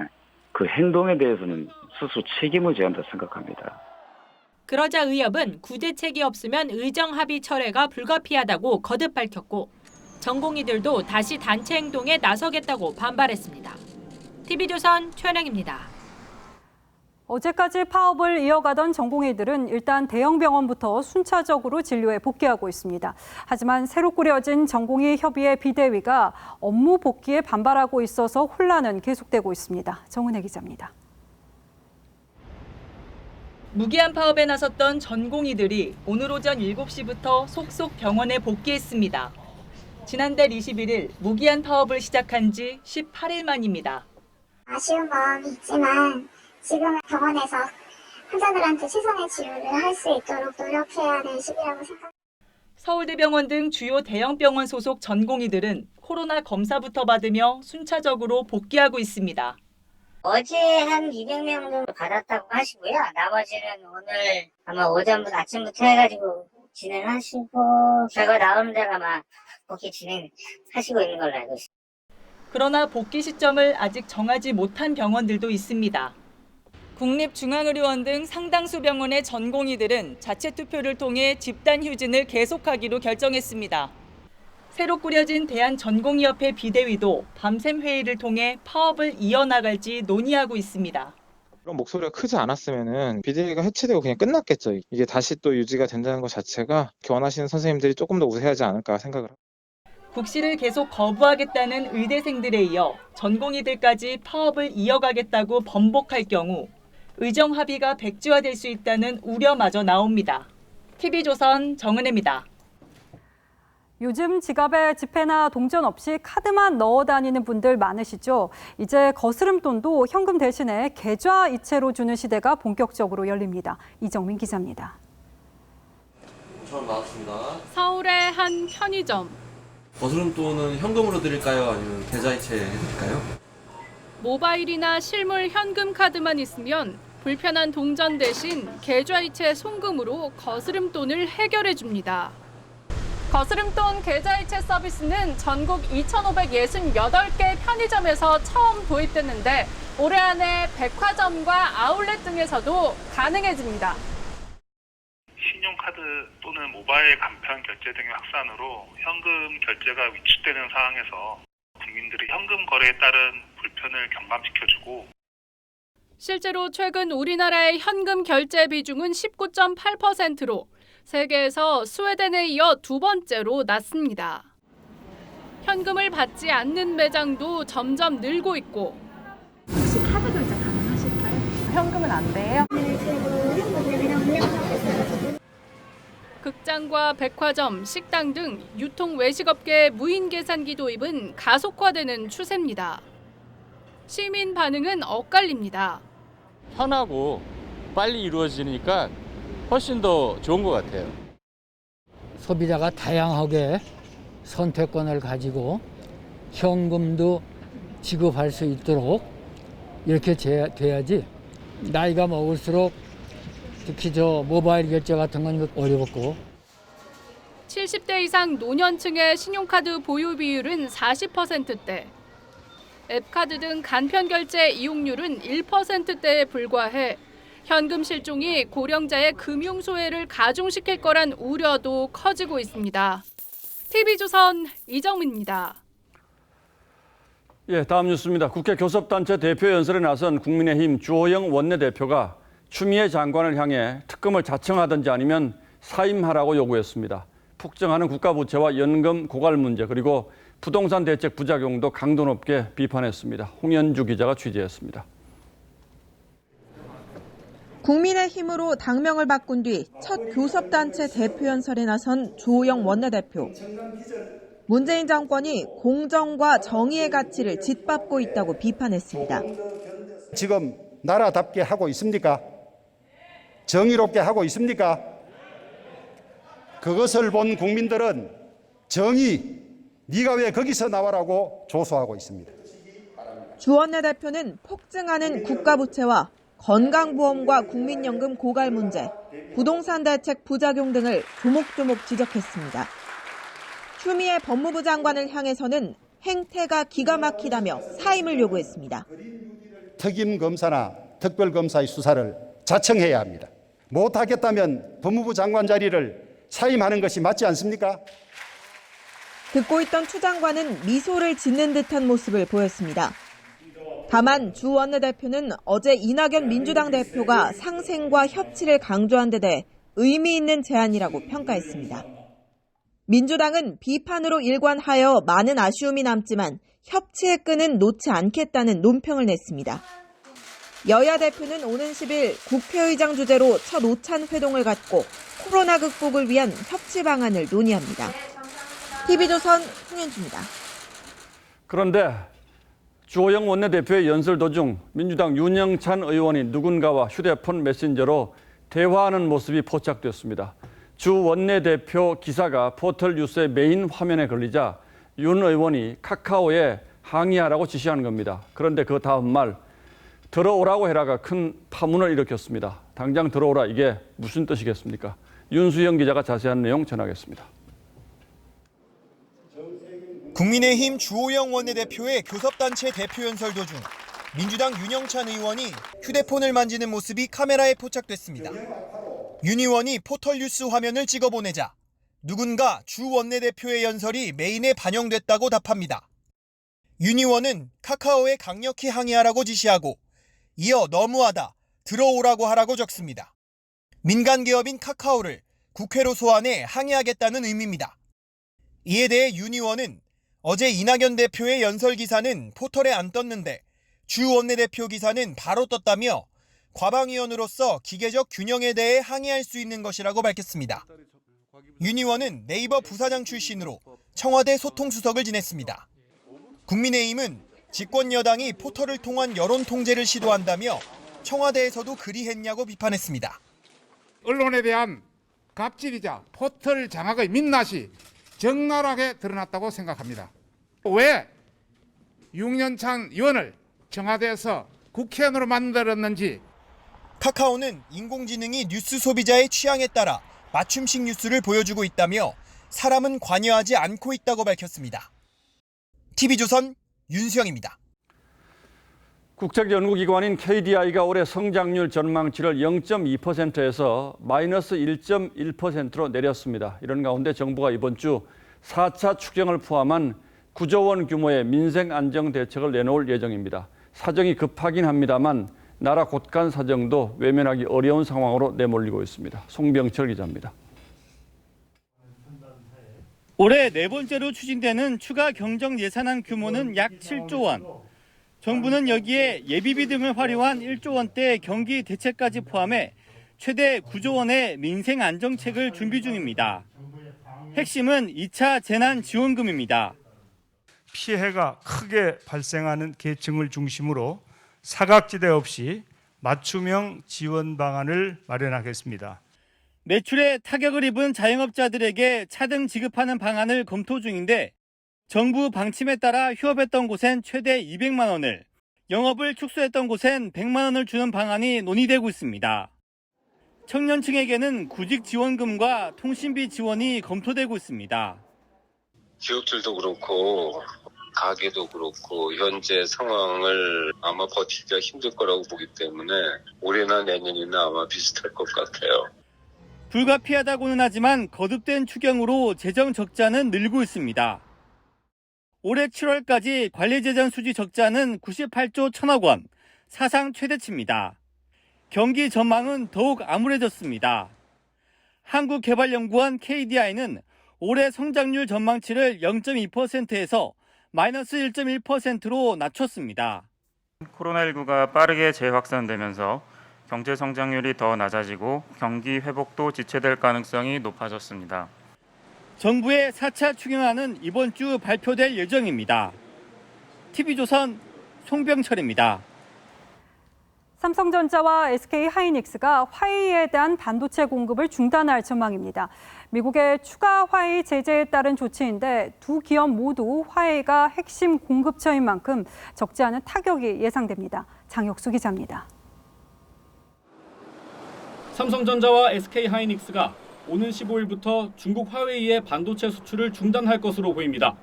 그 행동에 대해서는 스스로 책임을 져야 한다 생각합니다. 그러자 의협은 구제책이 없으면 의정합의 철회가 불가피하다고 거듭 밝혔고 전공의들도 다시 단체 행동에 나서겠다고 반발했습니다. TV조선 최은영입니다. 어제까지 파업을 이어가던 전공의들은 일단 대형 병원부터 순차적으로 진료에 복귀하고 있습니다. 하지만 새로 꾸려진 전공의 협의회 비대위가 업무 복귀에 반발하고 있어서 혼란은 계속되고 있습니다. 정은혜 기자입니다. 무기한 파업에 나섰던 전공의들이 오늘 오전 7시부터 속속 병원에 복귀했습니다. 지난달 21일 무기한 파업을 시작한 지 18일 만입니다. 아쉬운 마음이 있지만 지금은 병원에서 환자들한테 최선의 치료를 할 수 있도록 노력해야 하는 시기라고 생각합니다. 서울대병원 등 주요 대형 병원 소속 전공의들은 코로나 검사부터 받으며 순차적으로 복귀하고 있습니다. 어제 한 200명 정도 받았다고 하시고요. 나머지는 오늘 아마 오전부터 아침부터 해가지고 진행하시고 결과 나오는 데가 아마 복귀 진행하시고 있는 걸로 알고 있습니다. 그러나 복귀 시점을 아직 정하지 못한 병원들도 있습니다. 국립중앙의료원 등 상당수 병원의 전공의들은 자체 투표를 통해 집단 휴진을 계속하기로 결정했습니다. 새로 꾸려진 대한전공의협회 비대위도 밤샘 회의를 통해 파업을 이어나갈지 논의하고 있습니다. 그런 목소리가 크지 않았으면은 비대위가 해체되고 그냥 끝났겠죠. 이게 다시 또 유지가 된다는 것 자체가 원하시는 선생님들이 조금 더 우세하지 않을까 생각을 합니다. 국시를 계속 거부하겠다는 의대생들에 이어 전공의들까지 파업을 이어가겠다고 번복할 경우 의정 합의가 백지화될 수 있다는 우려마저 나옵니다. TV조선 정은혜입니다. 요즘 지갑에 지폐나 동전 없이 카드만 넣어 다니는 분들 많으시죠? 이제 거스름돈도 현금 대신에 계좌 이체로 주는 시대가 본격적으로 열립니다. 이정민 기자입니다. 처음 나왔습니다. 서울의 한 편의점. 거스름돈은 현금으로 드릴까요? 아니면 계좌 이체 해드릴까요? 모바일이나 실물 현금 카드만 있으면 불편한 동전 대신 계좌이체 송금으로 거스름돈을 해결해 줍니다. 거스름돈 계좌이체 서비스는 전국 2,568개 편의점에서 처음 도입됐는데 올해 안에 백화점과 아울렛 등에서도 가능해집니다. 신용카드 또는 모바일 간편 결제 등의 확산으로 현금 결제가 위축되는 상황에서 국민들이 현금 거래에 따른 불편을 경감시켜주고 실제로 최근 우리나라의 현금 결제 비중은 19.8%로 세계에서 스웨덴에 이어 두 번째로 낮습니다. 현금을 받지 않는 매장도 점점 늘고 있고 혹시 카드 결제 가능하실까요? 현금은 안 돼요? 극장과 백화점, 식당 등 유통 외식업계의 무인 계산기 도입은 가속화되는 추세입니다. 시민 반응은 엇갈립니다. 편하고 빨리 이루어지니까 훨씬 더 좋은 것 같아요. 소비자가 다양하게 선택권을 가지고 현금도 지급할 수 있도록 이렇게 돼야지 나이가 먹을수록 특히 모바일 결제 같은 건 어렵고 70대 이상 노년층의 신용카드 보유 비율은 40%대, 앱카드 등 간편 결제 이용률은 1%대에 불과해 현금 실종이 고령자의 금융 소외를 가중시킬 거란 우려도 커지고 있습니다. TV조선 이정민입니다. 예, 다음 뉴스입니다. 국회 교섭단체 대표 연설에 나선 국민의힘 주호영 원내대표가 추미애 장관을 향해 특검을 자청하든지 아니면 사임하라고 요구했습니다. 폭증하는 국가부채와 연금 고갈 문제 그리고 부동산 대책 부작용도 강도 높게 비판했습니다. 홍현주 기자가 취재했습니다. 국민의힘으로 당명을 바꾼 뒤 첫 교섭단체 대표 연설에 나선 주호영 원내대표. 문재인 정권이 공정과 정의의 가치를 짓밟고 있다고 비판했습니다. 지금 나라답게 하고 있습니까? 정의롭게 하고 있습니까? 그것을 본 국민들은 정의, 네가 왜 거기서 나와라고 조소하고 있습니다. 주 원내대표는 폭증하는 국가부채와 건강보험과 국민연금 고갈 문제, 부동산 대책 부작용 등을 조목조목 지적했습니다. 추미애 법무부 장관을 향해서는 행태가 기가 막히다며 사임을 요구했습니다. 특임검사나 특별검사의 수사를 자청해야 합니다. 못하겠다면 법무부 장관 자리를 사임하는 것이 맞지 않습니까? 듣고 있던 추 장관은 미소를 짓는 듯한 모습을 보였습니다. 다만 주 원내대표는 어제 이낙연 민주당 대표가 상생과 협치를 강조한 데 대해 의미 있는 제안이라고 평가했습니다. 민주당은 비판으로 일관하여 많은 아쉬움이 남지만 협치의 끈은 놓지 않겠다는 논평을 냈습니다. 여야 대표는 오는 10일 국회의장 주재로 첫 오찬 회동을 갖고 코로나 극복을 위한 협치 방안을 논의합니다. TV조선 홍현주입니다. 그런데 주호영 원내대표의 연설 도중 민주당 윤영찬 의원이 누군가와 휴대폰 메신저로 대화하는 모습이 포착됐습니다. 주 원내대표 기사가 포털 뉴스의 메인 화면에 걸리자 윤 의원이 카카오에 항의하라고 지시하는 겁니다. 그런데 그 다음 말 들어오라고 해라가 큰 파문을 일으켰습니다. 당장 들어오라 이게 무슨 뜻이겠습니까? 윤수영 기자가 자세한 내용 전하겠습니다. 국민의힘 주호영 원내대표의 교섭단체 대표 연설 도중 민주당 윤영찬 의원이 휴대폰을 만지는 모습이 카메라에 포착됐습니다. 윤 의원이 포털뉴스 화면을 찍어보내자 누군가 주 원내대표의 연설이 메인에 반영됐다고 답합니다. 윤 의원은 카카오에 강력히 항의하라고 지시하고 이어 너무하다, 들어오라고 하라고 적습니다. 민간 기업인 카카오를 국회로 소환해 항의하겠다는 의미입니다. 이에 대해 윤 의원은 어제 이낙연 대표의 연설 기사는 포털에 안 떴는데 주 원내대표 기사는 바로 떴다며 과방위원으로서 기계적 균형에 대해 항의할 수 있는 것이라고 밝혔습니다. 윤 의원은 네이버 부사장 출신으로 청와대 소통수석을 지냈습니다. 국민의힘은 집권 여당이 포털을 통한 여론 통제를 시도한다며 청와대에서도 그리 했냐고 비판했습니다. 언론에 대한 갑질이자 포털 장악의 민낯이 적나라하게 드러났다고 생각합니다. 왜 윤영찬 의원을 청와대에서 국회의원으로 만들었는지. 카카오는 인공지능이 뉴스 소비자의 취향에 따라 맞춤식 뉴스를 보여주고 있다며 사람은 관여하지 않고 있다고 밝혔습니다. TV조선 윤수영입니다. 국책연구기관인 KDI가 올해 성장률 전망치를 0.2%에서 마이너스 1.1%로 내렸습니다. 이런 가운데 정부가 이번 주 4차 추경을 포함한 9조 원 규모의 민생 안정 대책을 내놓을 예정입니다. 사정이 급하긴 합니다만 나라 곳간 사정도 외면하기 어려운 상황으로 내몰리고 있습니다. 송병철 기자입니다. 올해 네 번째로 추진되는 추가 경정 예산안 규모는 약 7조 원. 정부는 여기에 예비비 등을 활용한 1조 원대 경기 대책까지 포함해 최대 9조 원의 민생 안정책을 준비 중입니다. 핵심은 2차 재난지원금입니다. 피해가 크게 발생하는 계층을 중심으로 사각지대 없이 맞춤형 지원 방안을 마련하겠습니다. 매출에 타격을 입은 자영업자들에게 차등 지급하는 방안을 검토 중인데 정부 방침에 따라 휴업했던 곳엔 최대 200만 원을, 영업을 축소했던 곳엔 100만 원을 주는 방안이 논의되고 있습니다. 청년층에게는 구직 지원금과 통신비 지원이 검토되고 있습니다. 기업들도 그렇고 가게도 그렇고 현재 상황을 아마 버티기가 힘들 거라고 보기 때문에 올해나 내년이나 아마 비슷할 것 같아요. 불가피하다고는 하지만 거듭된 추경으로 재정 적자는 늘고 있습니다. 올해 7월까지 관리재정 수지 적자는 98조 1천억 원, 사상 최대치입니다. 경기 전망은 더욱 암울해졌습니다. 한국개발연구원 KDI는 올해 성장률 전망치를 0.2%에서 마이너스 1.1%로 낮췄습니다. 코로나19가 빠르게 재확산되면서 경제 성장률이 더 낮아지고 경기 회복도 지체될 가능성이 높아졌습니다. 정부의 4차 추경안은 이번 주 발표될 예정입니다. TV조선 송병철입니다. 삼성전자와 SK하이닉스가 화웨이에 대한 반도체 공급을 중단할 전망입니다. 미국의 추가 화웨이 제재에 따른 조치인데 두 기업 모두 화웨이가 핵심 공급처인 만큼 적지 않은 타격이 예상됩니다. 장혁수 기자입니다. 삼성전자와 SK하이닉스가 오는 15일부터 중국 화웨이의 반도체 수출을 중단할 것으로 보입니다.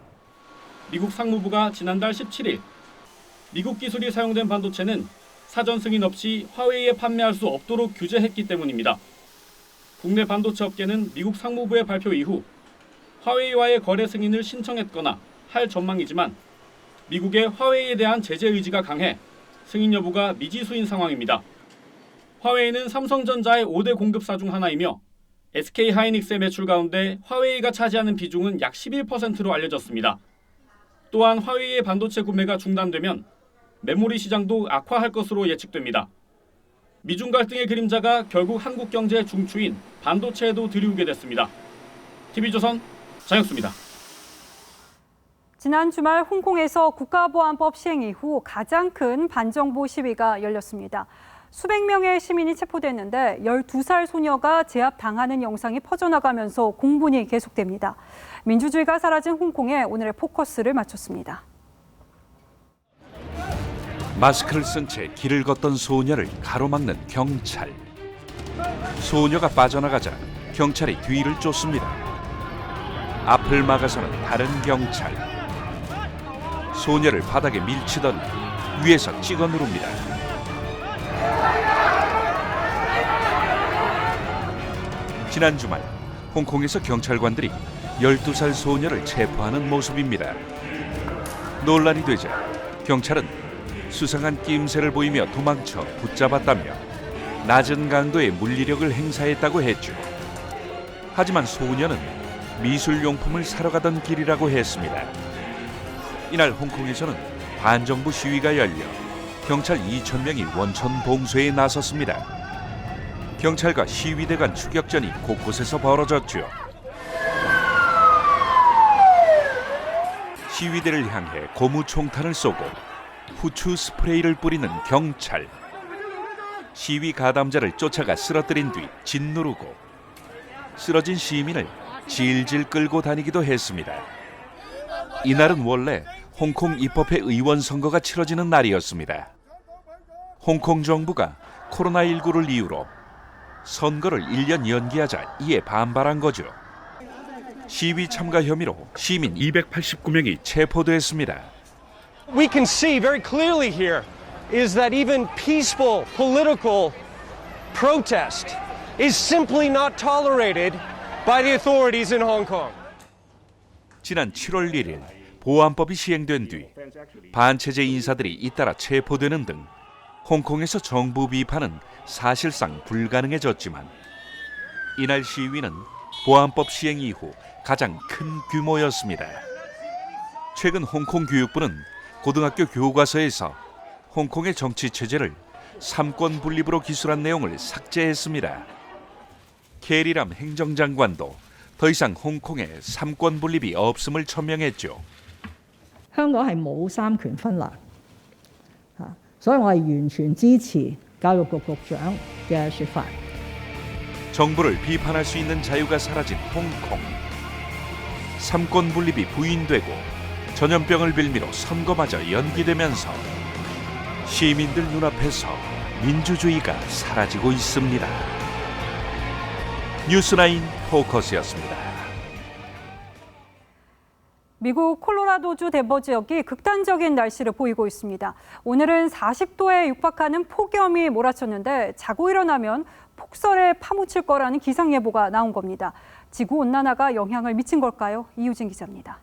미국 상무부가 지난달 17일 미국 기술이 사용된 반도체는 사전 승인 없이 화웨이에 판매할 수 없도록 규제했기 때문입니다. 국내 반도체 업계는 미국 상무부의 발표 이후 화웨이와의 거래 승인을 신청했거나 할 전망이지만 미국의 화웨이에 대한 제재 의지가 강해 승인 여부가 미지수인 상황입니다. 화웨이는 삼성전자의 5대 공급사 중 하나이며 SK하이닉스의 매출 가운데 화웨이가 차지하는 비중은 약 11%로 알려졌습니다. 또한 화웨이의 반도체 구매가 중단되면 메모리 시장도 악화할 것으로 예측됩니다. 미중 갈등의 그림자가 결국 한국 경제의 중추인 반도체에도 들이우게 됐습니다. TV조선 장혁수입니다. 지난 주말 홍콩에서 국가보안법 시행 이후 가장 큰 반정부 시위가 열렸습니다. 수백 명의 시민이 체포됐는데 12살 소녀가 제압당하는 영상이 퍼져나가면서 공분이 계속됩니다. 민주주의가 사라진 홍콩에 오늘의 포커스를 맞췄습니다. 마스크를 쓴 채 길을 걷던 소녀를 가로막는 경찰. 소녀가 빠져나가자 경찰이 뒤를 쫓습니다. 앞을 막아서는 다른 경찰. 소녀를 바닥에 밀치더니 위에서 찍어 누릅니다. 지난 주말 홍콩에서 경찰관들이 12살 소녀를 체포하는 모습입니다. 논란이 되자 경찰은 수상한 낌새를 보이며 도망쳐 붙잡았다며 낮은 강도의 물리력을 행사했다고 했죠. 하지만 소녀는 미술용품을 사러 가던 길이라고 했습니다. 이날 홍콩에서는 반정부 시위가 열려 경찰 2,000명이 원천 봉쇄에 나섰습니다. 경찰과 시위대 간 추격전이 곳곳에서 벌어졌죠. 시위대를 향해 고무총탄을 쏘고 후추 스프레이를 뿌리는 경찰. 시위 가담자를 쫓아가 쓰러뜨린 뒤 짓누르고 쓰러진 시민을 질질 끌고 다니기도 했습니다. 이날은 원래 홍콩 입법회 의원 선거가 치러지는 날이었습니다. 홍콩 정부가 코로나19를 이유로 선거를 1년 연기하자 이에 반발한 거죠. 시위 참가 혐의로 시민 289명이 체포됐습니다. We can see very clearly here is that even peaceful political protest is simply not tolerated by the authorities in Hong Kong. 지난 7월 1일 보안법이 시행된 뒤 반체제 인사들이 잇따라 체포되는 등 홍콩에서 정부 비판은 사실상 불가능해졌지만 이날 시위는 보안법 시행 이후 가장 큰 규모였습니다. 최근 홍콩 교육부는 고등학교 교과서에서 홍콩의 정치 체제를 삼권 분립으로 기술한 내용을 삭제했습니다. 캐리람 행정장관도 더 이상 홍콩에 삼권 분립이 없음을 천명했죠. 香港係冇三權分立，所以我係完全支持教育局局長嘅説法。 정부를 비판할 수 있는 자유가 사라진 홍콩. 삼권 분립이 부인되고 전염병을 빌미로 선거마저 연기되면서 시민들 눈앞에서 민주주의가 사라지고 있습니다. 뉴스9 포커스였습니다. 미국 콜로라도주 덴버 지역이 극단적인 날씨를 보이고 있습니다. 오늘은 40도에 육박하는 폭염이 몰아쳤는데 자고 일어나면 폭설에 파묻힐 거라는 기상예보가 나온 겁니다. 지구온난화가 영향을 미친 걸까요? 이유진 기자입니다.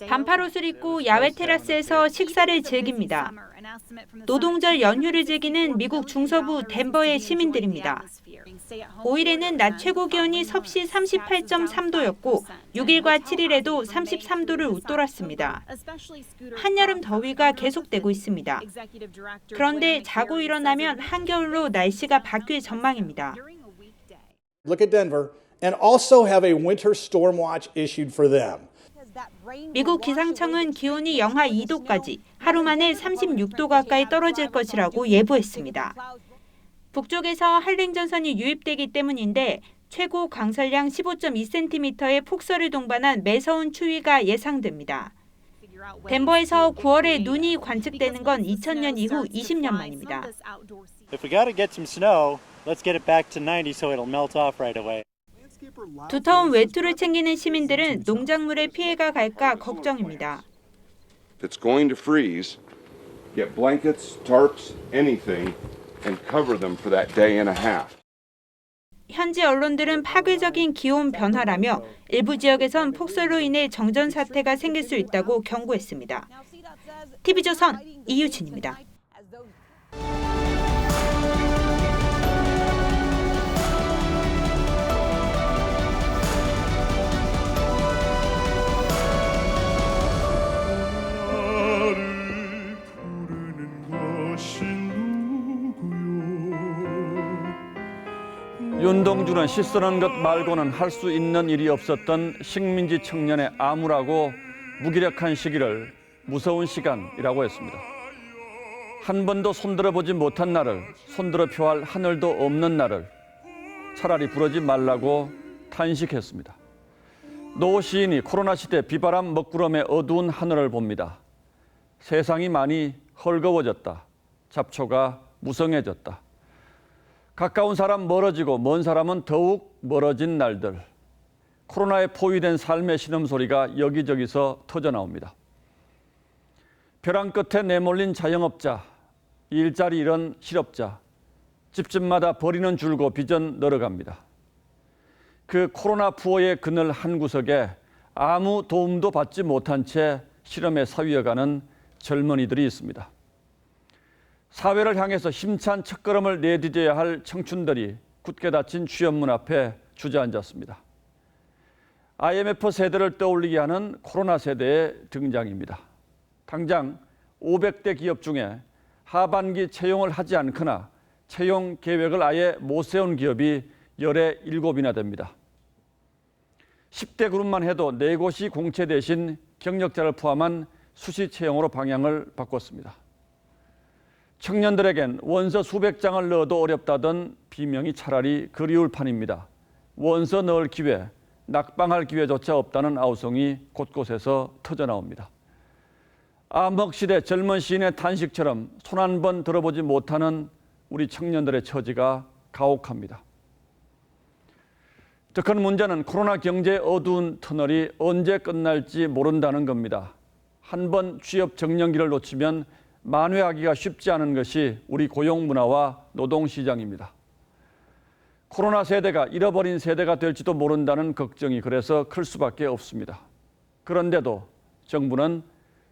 반팔 옷을 입고 야외 테라스에서 식사를 즐깁니다. 노동절 연휴를 즐기는 미국 중서부 덴버의 시민들입니다. 5일에는 낮 최고 기온이 섭씨 38.3도였고 6일과 7일에도 33도를 웃돌았습니다. 한여름 더위가 계속되고 있습니다. 그런데 자고 일어나면 한겨울로 날씨가 바뀔 전망입니다. Look at Denver and also have a winter storm watch issued for them. 미국 기상청은 기온이 영하 2도까지 하루 만에 36도 가까이 떨어질 것이라고 예보했습니다. 북쪽에서 한랭전선이 유입되기 때문인데 최고 강설량 15.2cm의 폭설을 동반한 매서운 추위가 예상됩니다. 덴버에서 9월에 눈이 관측되는 건 2000년 이후 20년 만입니다. If we got to get some snow, let's get it back to 90 so it'll melt off right away. 두터운 외투를 챙기는 시민들은 농작물에 피해가 갈까 걱정입니다. If it's going to freeze, get blankets, tarps, anything, and cover them for that day and a half. 현지 언론들은 파괴적인 기온 변화라며 일부 지역에선 폭설로 인해 정전 사태가 생길 수 있다고 경고했습니다. TV조선 이유진입니다. 윤동주는 씻어는 것 말고는 할 수 있는 일이 없었던 식민지 청년의 암울하고 무기력한 시기를 무서운 시간이라고 했습니다. 한 번도 손들어 보지 못한 나를 손들어 표할 하늘도 없는 나를 차라리 부르지 말라고 탄식했습니다. 노 시인이 코로나 시대 비바람 먹구름의 어두운 하늘을 봅니다. 세상이 많이 헐거워졌다. 잡초가 무성해졌다. 가까운 사람 멀어지고 먼 사람은 더욱 멀어진 날들. 코로나에 포위된 삶의 신음소리가 여기저기서 터져나옵니다. 벼랑 끝에 내몰린 자영업자, 일자리 잃은 실업자, 집집마다 버리는 줄고 빚은 늘어갑니다. 그 코로나 부호의 그늘 한 구석에 아무 도움도 받지 못한 채 실험에 사위어가는 젊은이들이 있습니다. 사회를 향해서 힘찬 첫걸음을 내디뎌야 할 청춘들이 굳게 닫힌 취업문 앞에 주저앉았습니다. IMF 세대를 떠올리게 하는 코로나 세대의 등장입니다. 당장 500대 기업 중에 하반기 채용을 하지 않거나 채용 계획을 아예 못 세운 기업이 17이나 됩니다. 10대 그룹만 해도 4곳이 공채 대신 경력자를 포함한 수시 채용으로 방향을 바꿨습니다. 청년들에겐 원서 수백 장을 넣어도 어렵다던 비명이 차라리 그리울 판입니다. 원서 넣을 기회, 낙방할 기회조차 없다는 아우성이 곳곳에서 터져나옵니다. 암흑시대 젊은 시인의 탄식처럼 손 한 번 들어보지 못하는 우리 청년들의 처지가 가혹합니다. 더 큰 문제는 코로나 경제의 어두운 터널이 언제 끝날지 모른다는 겁니다. 한 번 취업 정년기를 놓치면 만회하기가 쉽지 않은 것이 우리 고용 문화와 노동 시장입니다. 코로나 세대가 잃어버린 세대가 될지도 모른다는 걱정이 그래서 클 수밖에 없습니다. 그런데도 정부는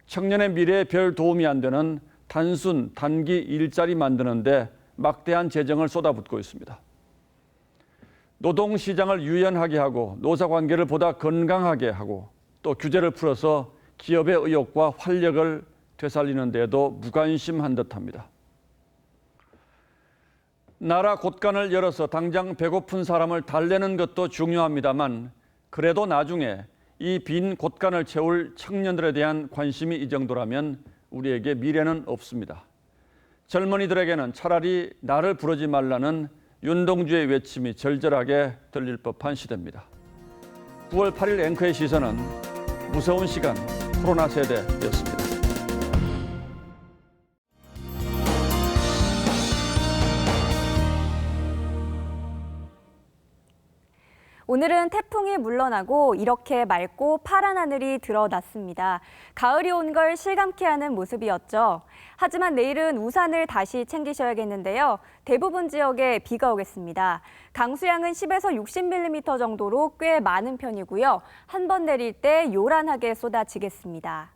청년의 미래에 별 도움이 안 되는 단순 단기 일자리 만드는데 막대한 재정을 쏟아붓고 있습니다. 노동시장을 유연하게 하고 노사관계를 보다 건강하게 하고 또 규제를 풀어서 기업의 의욕과 활력을 되살리는 데에도 무관심한 듯합니다. 나라 곳간을 열어서 당장 배고픈 사람을 달래는 것도 중요합니다만 그래도 나중에 이 빈 곳간을 채울 청년들에 대한 관심이 이 정도라면 우리에게 미래는 없습니다. 젊은이들에게는 차라리 나를 부르지 말라는 윤동주의 외침이 절절하게 들릴 법한 시대입니다. 9월 8일 앵커의 시선은 무서운 시간 코로나 세대였습니다. 오늘은 태풍이 물러나고 이렇게 맑고 파란 하늘이 드러났습니다. 가을이 온 걸 실감케 하는 모습이었죠. 하지만 내일은 우산을 다시 챙기셔야겠는데요. 대부분 지역에 비가 오겠습니다. 강수량은 10에서 60mm 정도로 꽤 많은 편이고요. 한 번 내릴 때 요란하게 쏟아지겠습니다.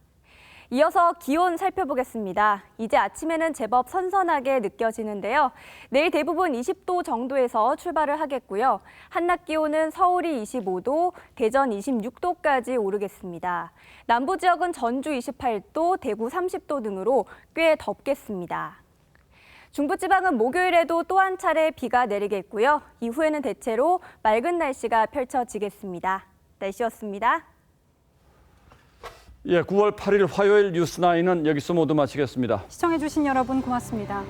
이어서 기온 살펴보겠습니다. 이제 아침에는 제법 선선하게 느껴지는데요. 내일 대부분 20도 정도에서 출발을 하겠고요. 한낮 기온은 서울이 25도, 대전 26도까지 오르겠습니다. 남부 지역은 전주 28도, 대구 30도 등으로 꽤 덥겠습니다. 중부지방은 목요일에도 또 한 차례 비가 내리겠고요. 이후에는 대체로 맑은 날씨가 펼쳐지겠습니다. 날씨였습니다. 9월 8일 화요일 뉴스9은 여기서 모두 마치겠습니다. 시청해주신 여러분 고맙습니다.